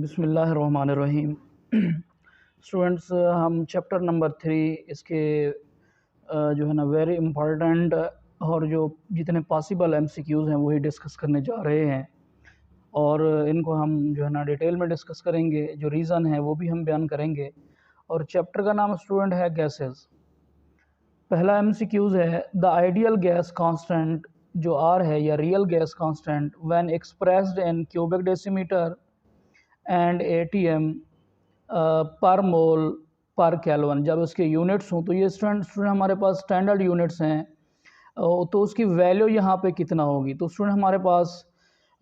बिस्मिल्लाहिर्रहमानिर्रहीम। स्टूडेंट्स, हम chapter number 3 इसके जो है ना वेरी इम्पोर्टेंट और जो जितने पॉसिबल एमसीक्यूज़ हैं वही डिस्कस करने जा रहे हैं और इनको हम जो है ना डिटेल में डिस्कस करेंगे। जो रीज़न है वो भी हम बयान करेंगे और चैप्टर का नाम स्टूडेंट है गैसेस। पहला एमसीक्यूज़ है द आइडियल गैस कांस्टेंट जो आर है या real gas constant when expressed in cubic decimetre and ATM पर मोल पर केल्विन। जब उसके यूनिट्स हों तो ये स्टूडेंट हमारे पास स्टैंडर्ड यूनिट्स हैं, तो उसकी वैल्यू यहाँ पे कितना होगी। तो स्टूडेंट हमारे पास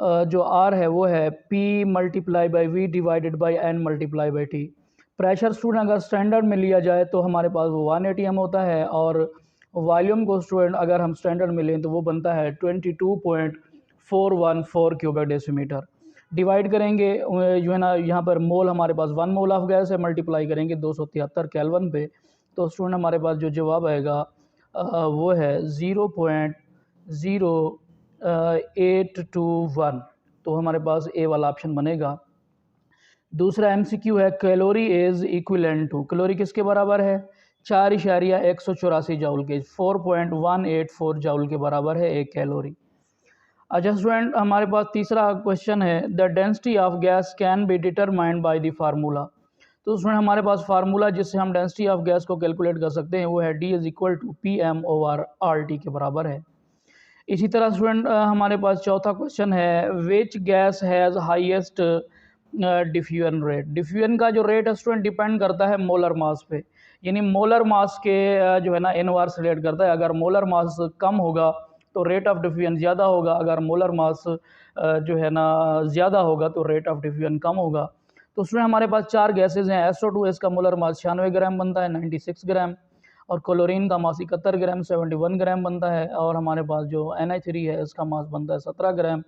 जो आर है वो है P multiply by V divided by n multiply by T. Pressure student अगर स्टैंडर्ड में लिया जाए तो हमारे पास वो 1 ATM होता है और वॉल्यूम को स्टूडेंट अगर हम स्टैंडर्ड में लें तो वो बनता है 22.414 क्यूबिक डेसीमीटर। डिवाइड करेंगे जो है ना यहाँ पर मोल हमारे पास 1 मोल ऑफ गैस है, मल्टीप्लाई करेंगे 273 केल्विन पे, तो स्टूडेंट हमारे पास जो जवाब आएगा वो है 0.0821। तो हमारे पास ए वाला ऑप्शन बनेगा। दूसरा एमसीक्यू है calorie is equivalent to. Calorie किसके बराबर है? 4.184 जाउल के, 4.184 जाउल के बराबर है एक कैलोरी। अच्छा स्टूडेंट, हमारे पास तीसरा क्वेश्चन है the density of gas can be determined by the formula. तो स्टूडेंट हमारे पास फार्मूला जिससे हम डेंसिटी ऑफ गैस को कैलकुलेट कर सकते हैं वो है D = PM/RT के बराबर है। इसी तरह स्टूडेंट हमारे पास चौथा क्वेश्चन है which gas has highest diffusion rate. Diffusion का जो रेट है स्टूडेंट डिपेंड करता है मोलर मास पे, यानी मोलर मास के जो है ना इनवर्स रिलेट करता है। अगर मोलर मास कम होगा तो रेट ऑफ डिफ्यूजन ज़्यादा होगा, अगर मोलर मास जो है ना ज़्यादा होगा तो रेट ऑफ डिफ्यूजन कम होगा। तो उसमें हमारे पास 4 गैसेज हैं। SO2 इसका मोलर मास 96 ग्राम बनता है, 96 ग्राम, और क्लोरीन का मास 71 ग्राम 71 ग्राम बनता है, और हमारे पास जो NH3 है इसका मास बनता है 17 ग्राम,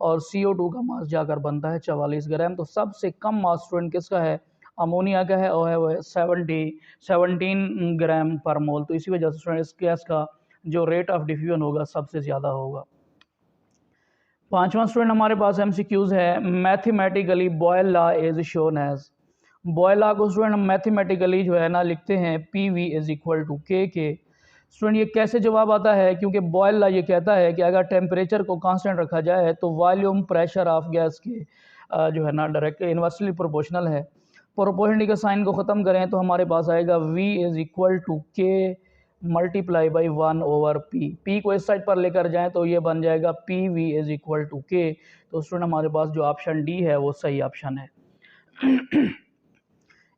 और CO2 का मास जाकर बनता है 44 ग्राम। तो सबसे कम मास स्टूडेंट किसका है? अमोनिया का है, और है वो 17 ग्राम पर मोल। तो इसी वजह से स्टूडेंट इस गैस का जो रेट ऑफ डिफ्यूजन होगा सबसे ज़्यादा होगा। पांचवा स्टूडेंट हमारे पास एमसीक्यूज है mathematically Boyle law is shown as. Boyle law को स्टूडेंट हम मैथमेटिकली जो है ना लिखते हैं PV = KK। स्टूडेंट ये कैसे जवाब आता है? क्योंकि बॉयल लॉ ये कहता है कि अगर टेम्परेचर को कांस्टेंट रखा जाए तो वॉल्यूम प्रेशर ऑफ गैस के जो है ना डायरेक्ट इन्वर्सली प्रोपोर्शनल है। प्रोपोर्शनलिटी के साइन को ख़त्म करें तो हमारे पास आएगा V = K multiply by 1/P। P को इस साइड पर लेकर जाएं तो ये बन जाएगा PV = K। तो स्टूडेंट हमारे पास जो ऑप्शन D है वो सही ऑप्शन है।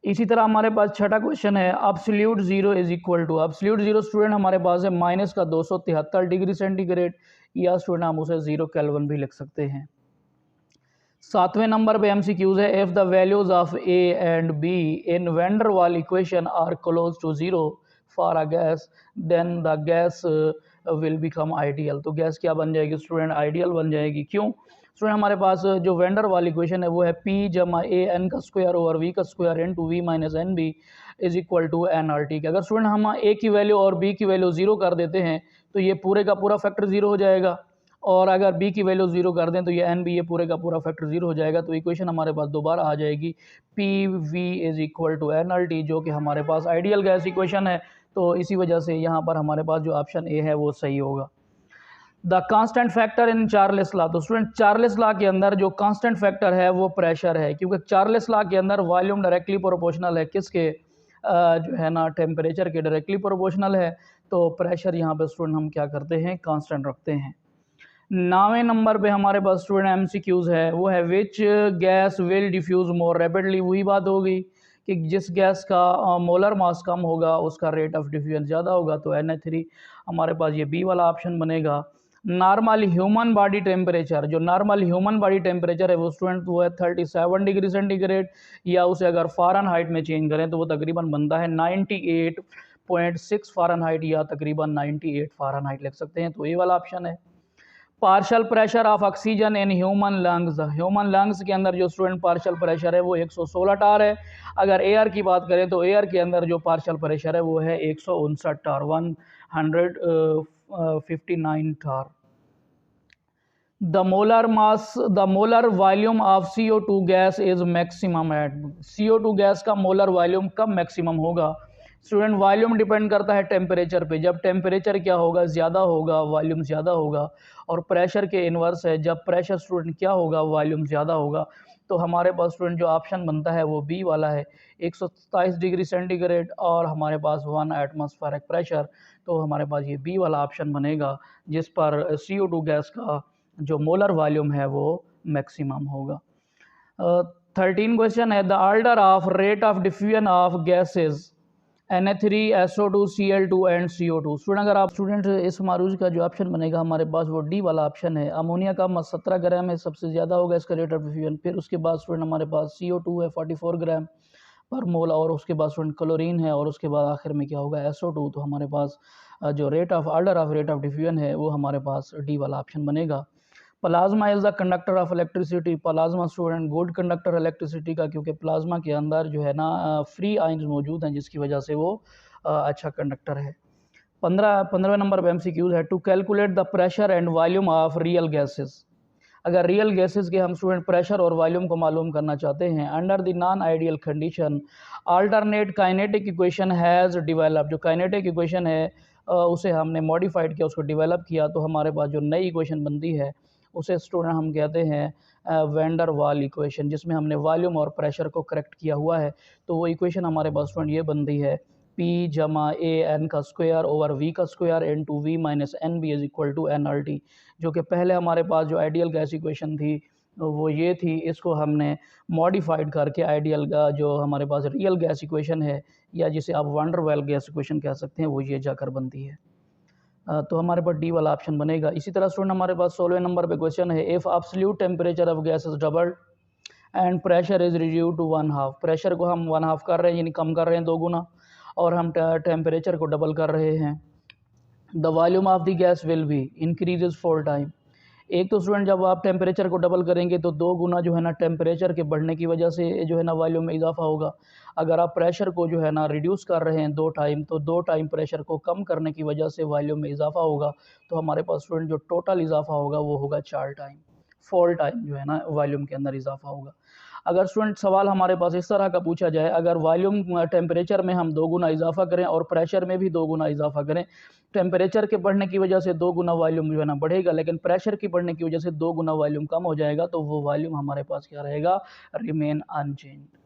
इसी तरह हमारे पास छठा क्वेश्चन है absolute zero absolute zero student हमारे पास है -273 डिग्री सेंटीग्रेड, या स्टूडेंट हम उसे 0 केल्विन भी लिख सकते हैं। सातवें नंबर पे एमसीक्यूज है if the values of A and B in van der Waals equation are close to 0 for a gas then the gas will become ideal. तो गैस क्या बन जाएगी स्टूडेंट? आइडियल बन जाएगी। क्यों स्टूडेंट? हमारे पास जो वैन डर वाल इक्वेशन है वो है P = AN² × V - NB = nRT के। अगर स्टूडेंट हम A की वैल्यू और B की वैल्यू 0 कर देते हैं तो ये पूरे का पूरा फैक्टर 0 हो जाएगा, और अगर B की वैल्यू 0 कर दें तो ये NB ये पूरे का पूरा फैक्टर 0 हो जाएगा। तो इक्वेशन हमारे पास दोबारा आ जाएगी PV = nRT, जो कि हमारे पास आइडियल गैस इक्वेशन है। तो इसी वजह से यहाँ पर हमारे पास जो ऑप्शन ए है वो सही होगा। The constant factor in Charles law. तो स्टूडेंट चार्ल्स लॉ के अंदर जो कांस्टेंट फैक्टर है वो प्रेशर है, क्योंकि चार्ल्स लॉ के अंदर वॉल्यूम डायरेक्टली प्रोपोर्शनल है किसके? जो है ना टेम्परेचर के डायरेक्टली प्रोपोर्शनल है। तो प्रेशर यहाँ पे स्टूडेंट हम क्या करते हैं? कांस्टेंट रखते हैं। 9वें नंबर पे हमारे पास स्टूडेंट एमसीक्यूज है वो है which gas will diffuse more rapidly. वही बात होगी कि जिस गैस का मोलर मास कम होगा उसका रेट ऑफ डिफ्यूजन ज़्यादा होगा। तो NH3 हमारे पास ये B वाला ऑप्शन बनेगा। नॉर्मल ह्यूमन बॉडी टेम्परेचर, जो नॉर्मल ह्यूमन बॉडी टेम्परेचर है वो स्टूडेंट वो है 37 डिग्री सेंटीग्रेड, या उसे अगर फ़ारेनहाइट में चेंज करें तो वो तकरीबन बनता है 98.6 फ़ारेनहाइट, या तकरीबन 98 फ़ारेनहाइट लिख सकते हैं। तो ये वाला ऑप्शन है। Partial pressure of oxygen in human lungs. Human lungs के अंदर जो स्टूडेंट पार्शियल प्रेशर है वो 116 टार है। अगर एयर की बात करें तो एयर के अंदर जो पार्शियल प्रेशर है वो है 159 torr, 159 torr. The molar volume of CO2 gas is maximum at, CO2 gas का मोलर वॉल्यूम कब मैक्सिमम होगा? स्टूडेंट वॉल्यूम डिपेंड करता है टेम्परेचर पे, जब टेम्परेचर क्या होगा, ज़्यादा होगा वॉल्यूम ज़्यादा होगा, और प्रेशर के इन्वर्स है, जब प्रेशर स्टूडेंट क्या होगा, वॉल्यूम ज़्यादा होगा। तो हमारे पास स्टूडेंट जो ऑप्शन बनता है वो बी वाला है, 127 डिग्री सेंटीग्रेड और हमारे पास 1 एटमॉस्फेरिक प्रेशर, तो हमारे पास ये बी वाला ऑप्शन बनेगा जिस पर CO2 गैस का जो मोलर वॉल्यूम है वो मैक्सिमम होगा। 13 क्वेश्चन है, the order of rate of diffusion of gases Na3, SO2, Cl2 and CO2। Student अगर आप स्टूडेंट इस मारूज का जो ऑप्शन बनेगा हमारे पास वो डी वाला ऑप्शन है। अमोनिया का 17 ग्राम है, सबसे ज़्यादा होगा इसका रेट ऑफ डिफ्यूजन। फिर उसके बाद स्टूडेंट हमारे पास CO2 है 44 ग्राम पर मोल, और उसके बाद स्टूडेंट क्लोरीन है, और उसके बाद आखिर में क्या होगा, SO2। तो हमारे पास जो order of rate of diffusion है वो हमारे पास डी वाला ऑप्शन बनेगा। Plasma is the conductor of electricity. Plasma student good conductor electricity का, क्योंकि प्लाज्मा के अंदर जो है ना फ्री आयंस मौजूद हैं जिसकी वजह से वो अच्छा कंडक्टर है। 15वें नंबर पे MCQs है, to calculate the pressure and volume of real gases. अगर रियल गैसेस के हम स्टूडेंट प्रेशर और वॉल्यूम को मालूम करना चाहते हैं, under the non ideal condition alternate kinetic equation has develop. जो काइनेटिक इक्वेशन है उसे हमने मॉडिफाइड किया, उसको डिवेलप किया, तो हमारे पास जो नई इक्वेशन बनती है उसे स्टूडेंट हम कहते हैं वेंडर वाल इक्वेशन, जिसमें हमने वॉल्यूम और प्रेशर को करेक्ट किया हुआ है। तो वो इक्वेशन हमारे पास स्टूडेंट ये बनती है, P जमा AN का स्क्वायर ओवर V का square into V minus NB is equal to NRT। जो कि पहले हमारे पास जो आइडियल गैस इक्वेशन थी वो ये थी, इसको हमने मॉडिफाइड करके आइडियल का जो हमारे पास रियल गैस इक्वेशन है, या जिसे आप वंडर वेल गैस इक्वेशन कह सकते हैं, वो ये जाकर बनती है। तो हमारे पास डी वाला ऑप्शन बनेगा। इसी तरह स्टूडेंट हमारे पास 16वें नंबर पे क्वेश्चन है, if absolute temperature of gas is doubled and pressure is reduced to 1/2। Pressure को हम 1/2 कर रहे हैं, यानी कम कर रहे हैं 2 गुना, और हम टेम्परेचर को डबल कर रहे हैं। The volume of the gas will be increases 4 time. एक तो स्टूडेंट जब आप टेम्परेचर को डबल करेंगे तो 2 गुना जो है ना टेम्परेचर के बढ़ने की वजह से जो है ना वॉल्यूम में इजाफा होगा। अगर आप प्रेशर को जो है ना रिड्यूस कर रहे हैं 2 टाइम, तो 2 टाइम प्रेशर को कम करने की वजह से वॉल्यूम में इजाफा होगा। तो हमारे पास स्टूडेंट जो टोटल इजाफा होगा वो होगा 4 टाइम, 4 टाइम जो है ना वॉल्यूम के अंदर इजाफा होगा। अगर स्टूडेंट सवाल हमारे पास इस तरह का पूछा जाए, अगर वॉल्यूम टेम्परेचर में हम 2 गुना इजाफा करें और प्रेशर में भी 2 गुना इजाफा करें, टेम्परेचर के बढ़ने की वजह से 2 गुना वॉल्यूम जो है ना बढ़ेगा, लेकिन प्रेशर की बढ़ने की वजह से 2 गुना वॉल्यूम कम हो जाएगा, तो वो वॉल्यूम हमारे पास क्या रहेगा, रिमेन अनचेंज्ड।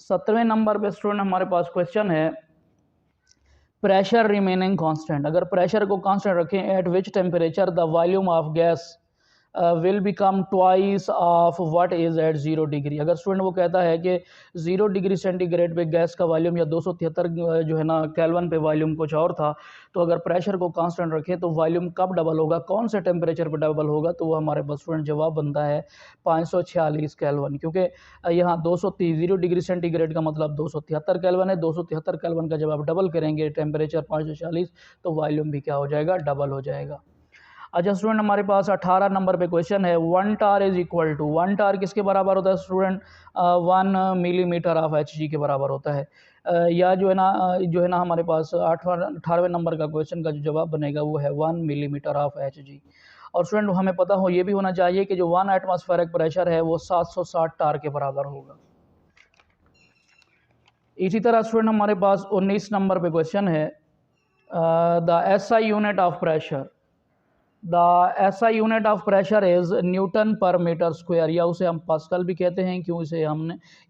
17वें नंबर पे स्टूडेंट हमारे पास क्वेश्चन है, प्रेशर रिमेनिंग कांस्टेंट। अगर प्रेशर को कांस्टेंट रखें, at which temperature the volume of gas will become twice of what is at 0 degree. अगर स्टूडेंट वो कहता है कि 0 डिग्री सेंटीग्रेड पे गैस का वॉल्यूम या 273 जो है ना केल्विन पे वॉल्यूम कुछ और था, तो अगर प्रेशर को कांस्टेंट रखें तो वॉल्यूम कब डबल होगा, कौन से टेम्परेचर पे डबल होगा, तो वो हमारे पास स्टूडेंट जवाब बनता है 546 केल्विन। क्योंकि यहाँ 0 डिग्री सेंटीग्रेड का मतलब 273 केल्विन है, 273 केल्विन का जब आप डबल करेंगे टेम्परेचर 546, तो वॉल्यूम भी क्या हो जाएगा, डबल हो जाएगा। अच्छा स्टूडेंट हमारे पास 18 नंबर पे क्वेश्चन है, 1 टार इज इक्वल टू, 1 टार किसके बराबर होता है स्टूडेंट, 1 मिलीमीटर ऑफ Hg के बराबर होता है। या जो है ना हमारे पास 18वें नंबर का क्वेश्चन का जो जवाब बनेगा वो है 1 मिलीमीटर ऑफ Hg। और स्टूडेंट हमें पता हो, ये भी होना चाहिए कि जो 1 एटमॉस्फेरिक प्रेशर है वो 760 टार के बराबर होगा। इसी तरह स्टूडेंट हमारे पास 19 नंबर पे क्वेश्चन है, the SI unit of pressure, the SI unit of pressure is Newton पर मीटर स्क्वायर, या उसे हम पास्कल भी कहते हैं। क्यों,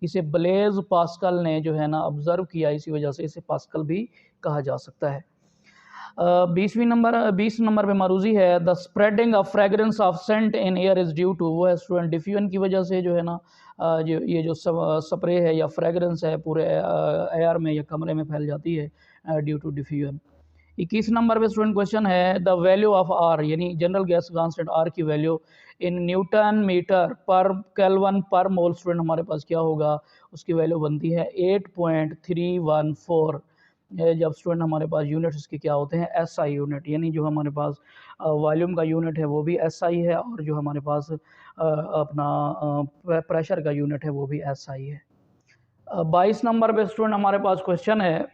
इसे ब्लेज पास्कल ने जो है ना ऑब्जर्व किया, इसी वजह से इसे पास्कल भी कहा जा सकता है। 20 नंबर पे मारूजी है, the spreading of fragrance of scent in air is due to, वो है स्टूडेंट डिफ्यूजन की वजह से जो है ना जो ये जो स्प्रे है या फ्रेगरेंस है पूरे एयर में या कमरे में फैल जाती है ड्यू टू डिफ्यूजन। 21 नंबर पे स्टूडेंट क्वेश्चन है, द वैल्यू ऑफ आर, यानी जनरल गैस कांस्टेंट आर की value in newton metre per kelvin per mole, student हमारे पास क्या होगा, उसकी वैल्यू बनती है 8.314। जब स्टूडेंट हमारे पास यूनिट्स इसके क्या होते हैं, SI यूनिट, यानी जो हमारे पास वॉल्यूम का यूनिट है वो भी SI है, और जो हमारे पास अपना प्रेशर का यूनिट है वो भी SI है। 22 नंबर पे स्टूडेंट हमारे पास क्वेश्चन है,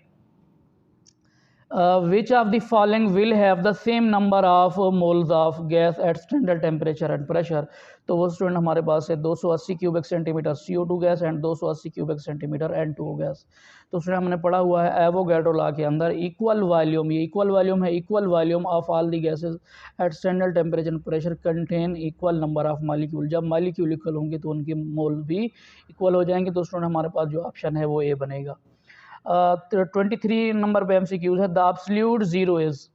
which of the following will have the same number of moles of gas at standard temperature and pressure। तो वो स्टूडेंट हमारे पास है 280 cubic centimetre CO2 gas and 280 cubic centimetre N2O gas. तो स्टूडेंट हमने पढ़ा हुआ है एवोगैड्रो लॉ के अंदर इक्वल वॉल्यूम, ये इक्वल वॉल्यूम है, equal volume of all the gases eight standard temperature and pressure contain equal number of molecule. जब मालिक्यूल इक्वल होंगे तो उनके मोल भी इक्वल हो जाएंगे। तो स्टूडेंट हमारे पास जो ऑप्शन है वो ए बनेगा। 23 नंबर पे MCQs है द एब्सोल्यूट जीरो इज।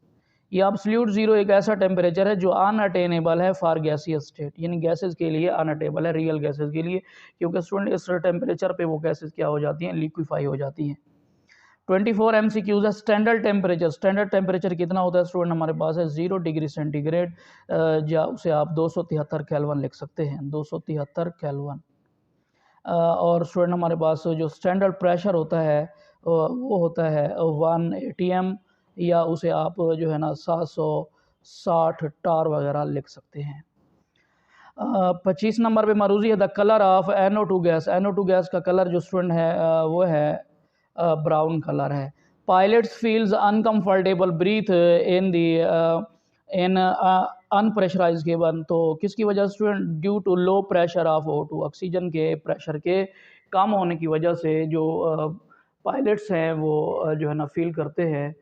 ये एब्सोल्यूट जीरो एक ऐसा टेम्परेचर है जो अनअटेनेबल है फॉर गैसियस स्टेट, यानी गैसेस के लिए अनअटेनेबल है, रियल गैसेस के लिए, क्योंकि स्टूडेंट इस टेम्परेचर पे वो गैसेस क्या हो जाती हैं, लिक्विफाई हो जाती हैं। 24 MCQs है स्टैंडर्ड टेम्परेचर। स्टैंडर्ड टेम्परेचर कितना होता है स्टूडेंट हमारे पास है 0 डिग्री सेंटीग्रेड, या उसे आप 273 केल्विन लिख सकते हैं, 273 केल्विन। और स्टूडेंट हमारे पास जो स्टैंडर्ड प्रेशर होता है वो होता है 1 ATM, या उसे आप जो है ना 760 टार वगैरह लिख सकते हैं। 25 नंबर पे मरूजी है the colour of NO2 gas. NO2 gas का कलर जो स्टूडेंट है वो है ब्राउन कलर है। Pilots feels uncomfortable breathe in unpressurised cabin. तो किसकी वजह student, due to low pressure of O2, oxygen के प्रेशर के कम होने की वजह से जो पायलट्स हैं वो जो है ना फील करते हैं,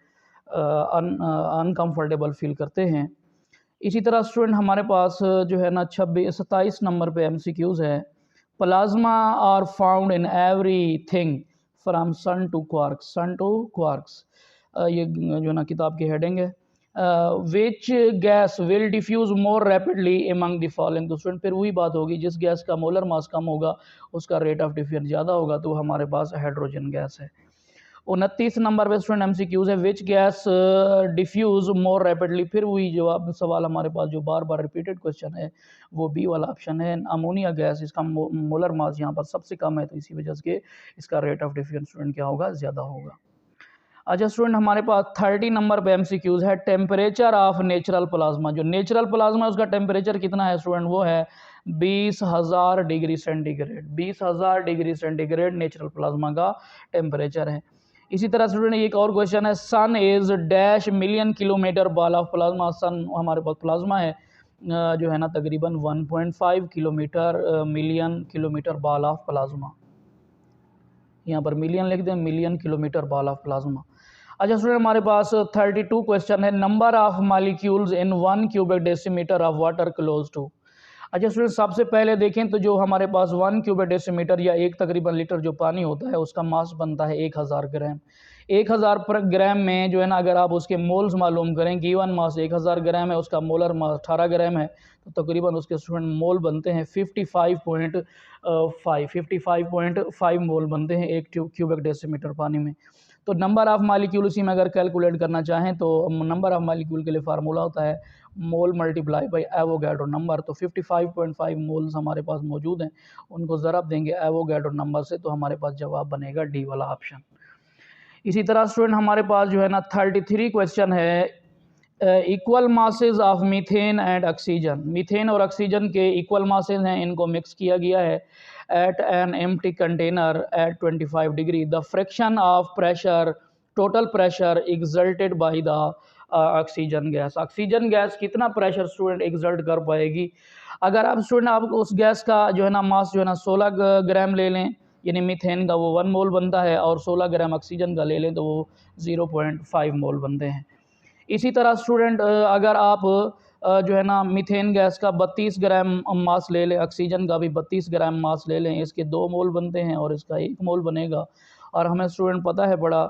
अनकम्फर्टेबल फील करते हैं। इसी तरह स्टूडेंट हमारे पास जो है ना 27 नंबर पे MCQs है plasma are found in everything from sun to quarks, sun to quarks, ये जो ना किताब की हेडिंग है। Which gas will diffuse more rapidly among the following. तो स्टूडेंट फिर वही बात होगी, जिस गैस का मोलर मास कम होगा उसका रेट ऑफ डिफ्यूजन ज़्यादा होगा, तो हमारे पास हाइड्रोजन गैस है। 29 नंबर पे स्टूडेंट MCQs है which gas diffuse more rapidly. फिर वही जवाब सवाल हमारे पास जो बार बार रिपीटेड क्वेश्चन है वो बी वाला ऑप्शन है, अमोनिया गैस। इसका मोलर मास यहाँ पर सबसे कम है, तो इसी वजह से इसका रेट ऑफ डिफ्यूजन स्टूडेंट क्या होगा, ज़्यादा होगा। अच्छा स्टूडेंट हमारे पास 30 नंबर पे MCQs है टेम्परेचर ऑफ नेचुरल प्लाज्मा। जो नेचुरल प्लाज्मा है उसका टेम्परेचर कितना है स्टूडेंट, वो है 20,000 degree centigrade. 20,000 degree centigrade natural plasma का टेम्परेचर है। इसी तरह स्टूडेंट एक और क्वेश्चन है sun is dash million kilometre ball of plasma. Sun हमारे पास प्लाज्मा है जो है ना तकरीबन 1.5 kilometer million kilometre ball of plasma, यहाँ पर मिलियन लिख दें, million kilometre ball of plasma. अच्छा स्टूडेंट हमारे पास 32 क्वेश्चन है number of molecules in 1 cubic decimetre of water close to. अच्छा स्टूडेंट सबसे पहले देखें तो जो हमारे पास 1 क्यूबिक डेसीमीटर या एक तकरीबन लीटर जो पानी होता है उसका मास बनता है 1000 ग्राम। 1000 पर ग्राम में जो है ना अगर आप उसके मोल्स मालूम करें, गिवन मास 1000 ग्राम है, उसका मोलर मास 18 ग्राम है, तो तकरीबन उसके स्टूडेंट मोल बनते हैं 55.5 मोल बनते हैं एक क्यूबिक डेसीमीटर पानी में। तो नंबर ऑफ मालिक्यूल उसी में अगर कैलकुलेट करना चाहें तो नंबर ऑफ मालिक्यूल के लिए फार्मूला होता है मोल मल्टीप्लाई बाई एवोगैड्रो नंबर। तो 55.5 मोल्स हमारे पास मौजूद हैं, उनको ज़रब देंगे एवोगैड्रो नंबर से, तो हमारे पास जवाब बनेगा डी वाला ऑप्शन। इसी तरह स्टूडेंट हमारे पास जो है ना 33 क्वेश्चन है equal masses of methane and oxygen. मीथेन और ऑक्सीजन के इक्वल मासेज हैं, इनको मिक्स किया गया है at an empty container at 25 degree. The fraction of pressure, total pressure exerted by the oxygen gas. Oxygen gas कितना प्रेशर स्टूडेंट एक्सर्ट कर पाएगी। अगर आप स्टूडेंट आप उस गैस का जो है ना मास जो है ना 16 ग्राम ले लें, यानी मीथेन का वो 1 मोल बनता है, और 16 ग्राम ऑक्सीजन का ले लें तो वो 0.5 मोल बनते हैं। इसी तरह स्टूडेंट अगर आप जो है ना मीथेन गैस का 32 ग्राम मास ले लें, ऑक्सीजन का भी 32 ग्राम मास ले लें, इसके 2 मोल बनते हैं और इसका 1 मोल बनेगा। और हमें स्टूडेंट पता है बड़ा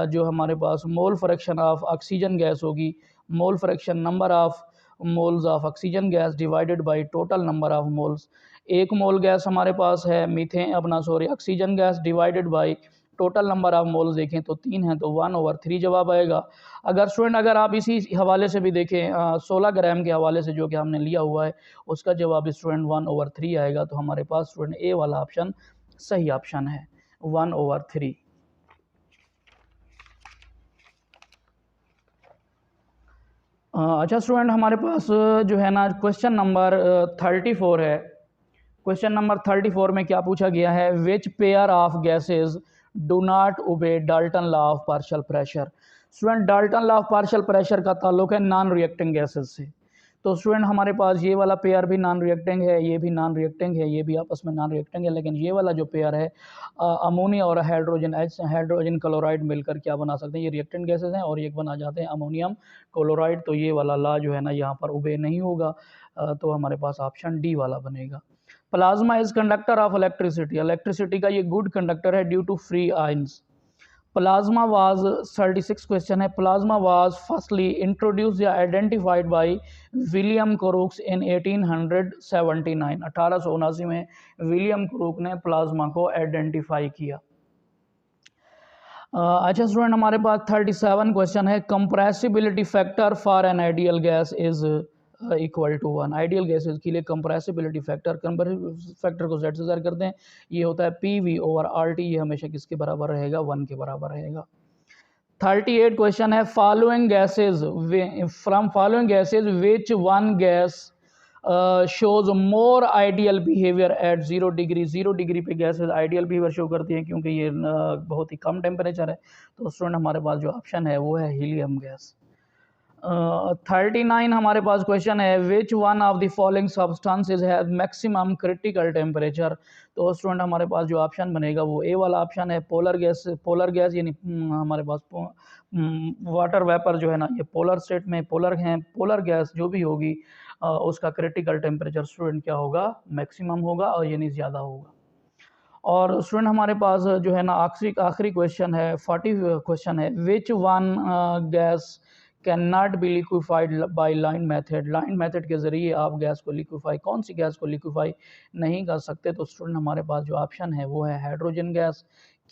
जो हमारे पास mole fraction of oxygen gas होगी, mole fraction number of moles of oxygen gas divided by total number of moles. 1 mole gas हमारे पास है methane oxygen gas divided by total number of moles देखें तो 3 है, तो 1/3 जवाब आएगा। अगर स्टूडेंट अगर आप इसी हवाले से भी देखें 16 ग्राम के हवाले से जो कि हमने लिया हुआ है उसका जवाब स्टूडेंट 1/3 आएगा। तो हमारे पास स्टूडेंट ए वाला ऑप्शन सही ऑप्शन है 1/3। अच्छा स्टूडेंट हमारे पास जो है ना क्वेश्चन नंबर 34 है। क्वेश्चन नंबर 34 में क्या पूछा गया है, which pair of gases do not obey Dalton law of partial pressure. Student Dalton law of partial pressure का ताल्लुक है नॉन रिएक्टिंग गैसेस से। तो स्टूडेंट हमारे पास ये वाला पेयर भी नॉन रिएक्टिंग है, ये भी नॉन रिएक्टिंग है, ये भी आपस में नॉन रिएक्टिंग है, लेकिन ये वाला जो पेयर है अमोनिया और हाइड्रोजन क्लोराइड मिलकर क्या बना सकते हैं, ये रिएक्टेंट गैसेस हैं और ये बना जाते हैं अमोनियम क्लोराइड। तो ये वाला लॉ जो है ना यहाँ पर ओबे नहीं होगा, तो हमारे पास ऑप्शन डी वाला बनेगा। Plasma is conductor of electricity, electricity का ये गुड कंडक्टर है due to free ions. Plasma was 36 question है। Plasma was firstly introduced या identified by William Crookes in 1879। 1879 में विलियम क्रूक ने प्लाज्मा को आइडेंटिफाई किया। अच्छा स्टूडेंट हमारे पास 37 क्वेश्चन है। Compressibility factor for an ideal gas is equal to 1। Ideal gases के लिए कंप्रेसिबिलिटी फैक्टर को जेड से ज़ाहिर करते हैं, ये होता है P V over R T, ये हमेशा किसके बराबर रहेगा, 1 के बराबर रहेगा। 38 क्वेश्चन है। Following gases from following gases which one gas shows more ideal behaviour eight 0 degree. 0 degree पे गैसेज आइडियल बिहेवियर शो करती हैं क्योंकि ये बहुत ही कम टेम्परेचर है। तो स्टूडेंट हमारे पास जो ऑप्शन है वो है हीलियम गैस। 39 हमारे पास क्वेश्चन है। Which one of the following substances has maximum critical temperature. तो स्टूडेंट हमारे पास जो ऑप्शन बनेगा वो ए वाला ऑप्शन है, पोलर गैस। पोलर गैस यानी हमारे पास वाटर वेपर जो है ना, ये पोलर स्टेट में पोलर हैं। पोलर गैस जो भी होगी उसका क्रिटिकल टेम्परेचर स्टूडेंट क्या होगा, मैक्सिमम होगा और यानी ज़्यादा होगा। और स्टूडेंट हमारे पास जो है ना आखिरी क्वेश्चन है, 40 क्वेश्चन है। Which one gas can not be liquefied by line method. Line method के ज़रिए आप गैस को लिक्विफाई, कौन सी गैस को लिक्विफाई नहीं कर सकते। तो स्टूडेंट हमारे पास जो ऑप्शन है वो है हाइड्रोजन गैस।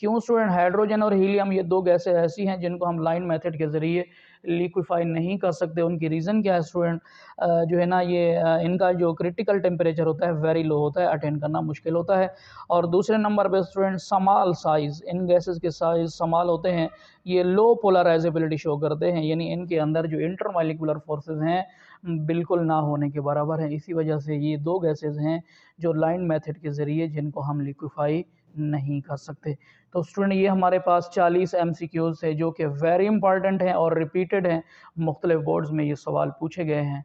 क्यों स्टूडेंट, हाइड्रोजन और हीलियम ये दो गैसें ऐसी हैं जिनको हम लाइन मेथड के ज़रिए लिक्विफाई नहीं कर सकते। उनकी रीज़न क्या है स्टूडेंट, जो है ना ये इनका जो क्रिटिकल टेम्परेचर होता है वेरी लो होता है, अटेंड करना मुश्किल होता है। और दूसरे नंबर पे स्टूडेंट स्मॉल साइज़, इन गैसेस के साइज स्मॉल होते हैं, ये लो पोलराइजेबिलिटी शो करते हैं, यानी इनके अंदर जो इंटरमॉलिक्यूलर फोर्सेस हैं बिल्कुल ना होने के बराबर हैं। इसी वजह से ये दो गैसेस हैं जो लाइन मेथड के ज़रिए जिनको हम लिक्विफाई नहीं कर सकते। तो स्टूडेंट ये हमारे पास 40 MCQs थे जो कि वेरी इंपॉर्टेंट हैं और रिपीटेड हैं, मुख्तलिफ बोर्ड्स में ये सवाल पूछे गए हैं।